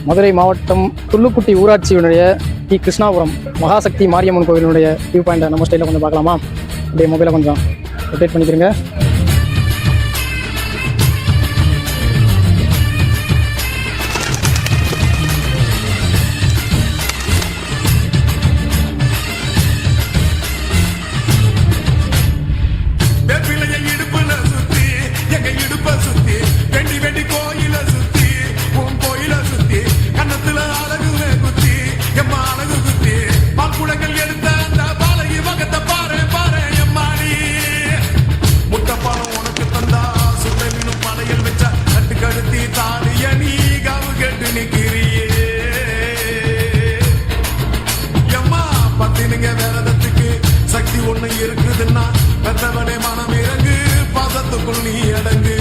மதுரை மாவட்டம் துள்ளுக்குட்டி ஊராட்சியினுடைய டி கிருஷ்ணாபுரம் மகாசக்தி மாரியம்மன் கோவிலினுடைய வியூ பாயிண்ட்டை நம்ம ஸ்டைலில் கொஞ்சம் பார்க்கலாமா? அப்படியே மொபைலை கொஞ்சம் ரொட்டேட் பண்ணிக்கிறங்க. சக்தி ஒண்ணு இருக்குதுன்னா பெற்றவனே மனம் இறங்கு பாசத்துக்குள் நீ அடங்கு.